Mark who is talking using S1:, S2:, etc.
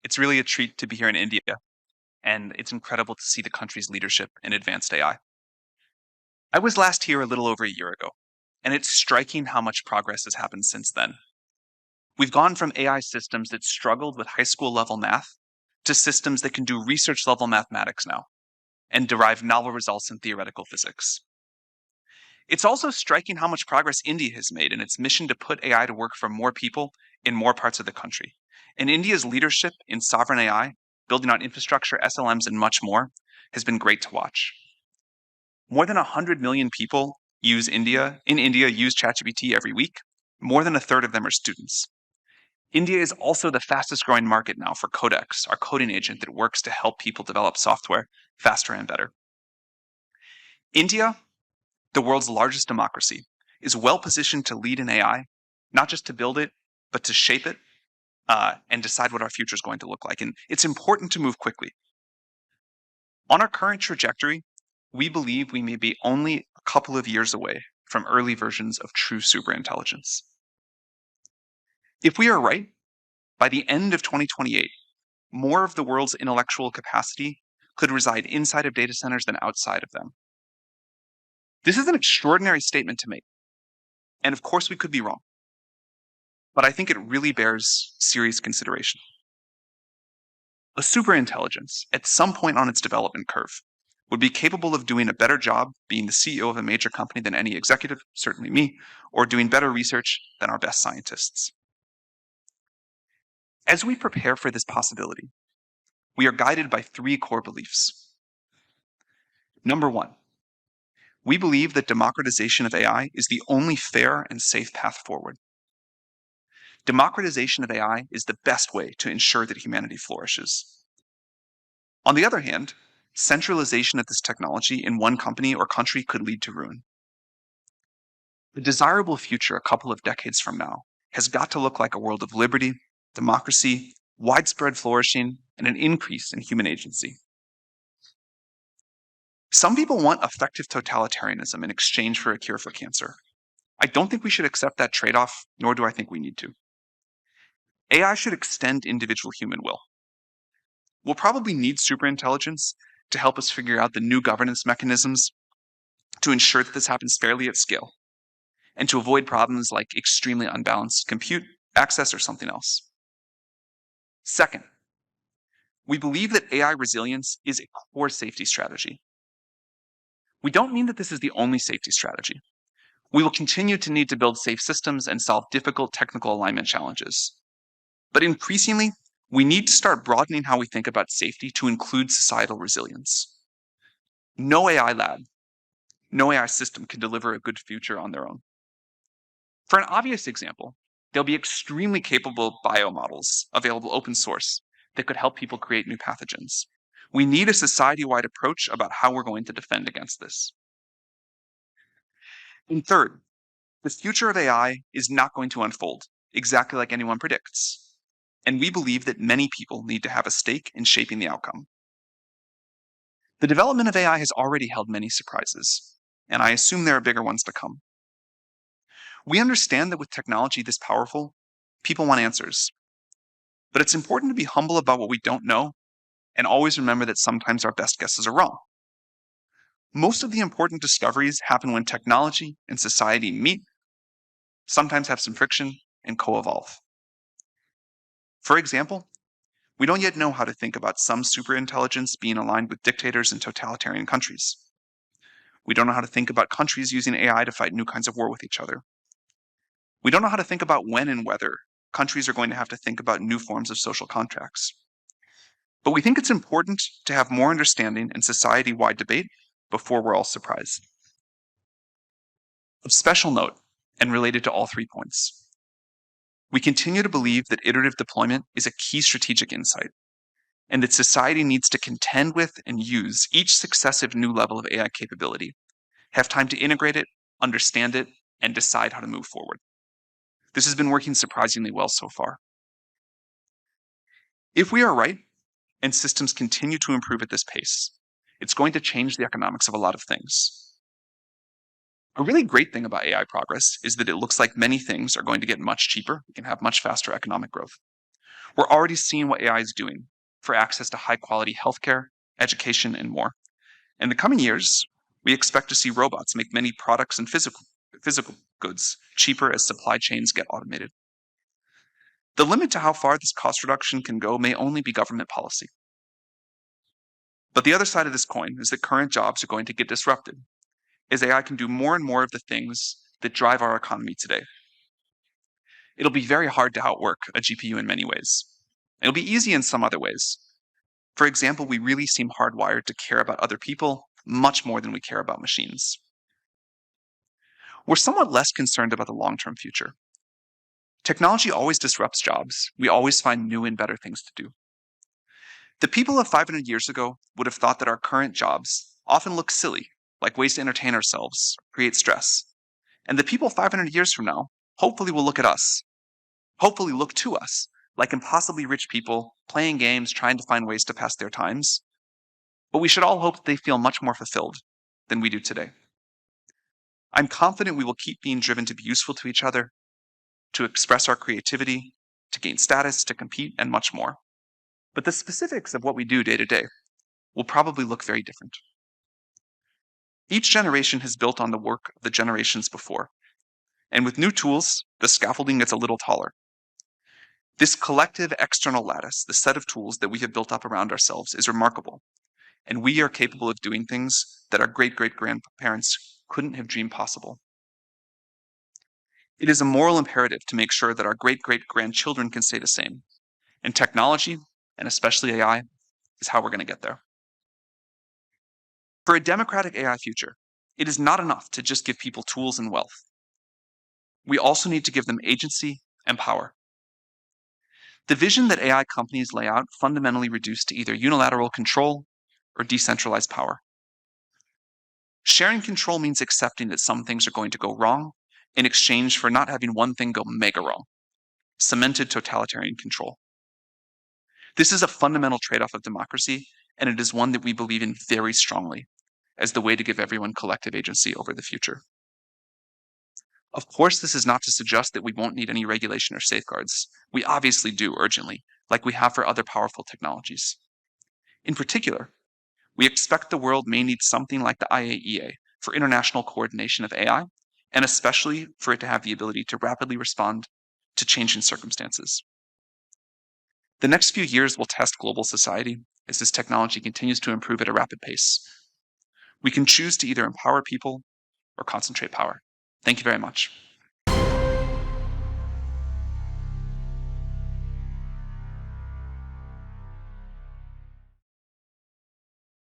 S1: It's really a treat to be here in India, and it's incredible to see the country's leadership in advanced AI. I was last here a little over a year ago, and it's striking how much progress has happened since then. We've gone from AI systems that struggled with high school level math to systems that can do research level mathematics now and derive novel results in theoretical physics. It's also striking how much progress India has made in its mission to put AI to work for more people in more parts of the country. And India's leadership in sovereign AI, building on infrastructure, SLMs, and much more, has been great to watch. More than 100 million people in India use ChatGPT every week. More than a third of them are students. India is also the fastest growing market now for Codex, our coding agent that works to help people develop software faster and better. India, the world's largest democracy, is well positioned to lead in AI, not just to build it, but to shape it and decide what our future is going to look like. And it's important to move quickly. On our current trajectory, we believe we may be only a couple of years away from early versions of true superintelligence. If we are right, by the end of 2028, more of the world's intellectual capacity could reside inside of data centers than outside of them. This is an extraordinary statement to make. And of course, we could be wrong. But I think it really bears serious consideration. A superintelligence, at some point on its development curve, would be capable of doing a better job being the CEO of a major company than any executive, certainly me, or doing better research than our best scientists. As we prepare for this possibility, we are guided by three core beliefs. Number one, we believe that democratization of AI is the only fair and safe path forward. Democratization of AI is the best way to ensure that humanity flourishes. On the other hand, centralization of this technology in one company or country could lead to ruin. The desirable future a couple of decades from now has got to look like a world of liberty, democracy, widespread flourishing, and an increase in human agency. Some people want effective totalitarianism in exchange for a cure for cancer. I don't think we should accept that trade-off, nor do I think we need to. AI should extend individual human will. We'll probably need superintelligence to help us figure out the new governance mechanisms to ensure that this happens fairly at scale, and to avoid problems like extremely unbalanced compute access or something else. Second, we believe that AI resilience is a core safety strategy. We don't mean that this is the only safety strategy. We will continue to need to build safe systems and solve difficult technical alignment challenges. But increasingly, we need to start broadening how we think about safety to include societal resilience. No AI lab, no AI system can deliver a good future on their own. For an obvious example, there'll be extremely capable biomodels available open source that could help people create new pathogens. We need a society-wide approach about how we're going to defend against this. And third, the future of AI is not going to unfold exactly like anyone predicts. And we believe that many people need to have a stake in shaping the outcome. The development of AI has already held many surprises, and I assume there are bigger ones to come. We understand that with technology this powerful, people want answers. But it's important to be humble about what we don't know, and always remember that sometimes our best guesses are wrong. Most of the important discoveries happen when technology and society meet, sometimes have some friction, and co-evolve. For example, we don't yet know how to think about some superintelligence being aligned with dictators in totalitarian countries. We don't know how to think about countries using AI to fight new kinds of war with each other. We don't know how to think about when and whether countries are going to have to think about new forms of social contracts. But we think it's important to have more understanding and society-wide debate before we're all surprised. Of special note, and related to all 3 points, we continue to believe that iterative deployment is a key strategic insight, and that society needs to contend with and use each successive new level of AI capability, have time to integrate it, understand it, and decide how to move forward. This has been working surprisingly well so far. If we are right, and systems continue to improve at this pace, it's going to change the economics of a lot of things. A really great thing about AI progress is that it looks like many things are going to get much cheaper. We can have much faster economic growth. We're already seeing what AI is doing for access to high-quality healthcare, education, and more. In the coming years, we expect to see robots make many products and physical goods cheaper as supply chains get automated. The limit to how far this cost reduction can go may only be government policy. But the other side of this coin is that current jobs are going to get disrupted, as AI can do more and more of the things that drive our economy today. It'll be very hard to outwork a GPU in many ways. It'll be easy in some other ways. For example, we really seem hardwired to care about other people much more than we care about machines. We're somewhat less concerned about the long-term future. Technology always disrupts jobs. We always find new and better things to do. The people of 500 years ago would have thought that our current jobs often look silly, like ways to entertain ourselves, create stress. And the people 500 years from now hopefully will look to us, like impossibly rich people playing games, trying to find ways to pass their times. But we should all hope that they feel much more fulfilled than we do today. I'm confident we will keep being driven to be useful to each other, to express our creativity, to gain status, to compete, and much more. But the specifics of what we do day to day will probably look very different. Each generation has built on the work of the generations before. And with new tools, the scaffolding gets a little taller. This collective external lattice, the set of tools that we have built up around ourselves, is remarkable. And we are capable of doing things that our great-great-grandparents couldn't have dreamed possible. It is a moral imperative to make sure that our great-great-grandchildren can say the same. And technology, and especially AI, is how we're going to get there. For a democratic AI future, it is not enough to just give people tools and wealth. We also need to give them agency and power. The vision that AI companies lay out fundamentally reduced to either unilateral control or decentralized power. Sharing control means accepting that some things are going to go wrong in exchange for not having one thing go mega wrong, cemented totalitarian control. This is a fundamental trade-off of democracy, and it is one that we believe in very strongly as the way to give everyone collective agency over the future. Of course, this is not to suggest that we won't need any regulation or safeguards. We obviously do urgently, like we have for other powerful technologies. In particular, we expect the world may need something like the IAEA for international coordination of AI, and especially for it to have the ability to rapidly respond to changing circumstances. The next few years will test global society as this technology continues to improve at a rapid pace. We can choose to either empower people or concentrate power. Thank you very much.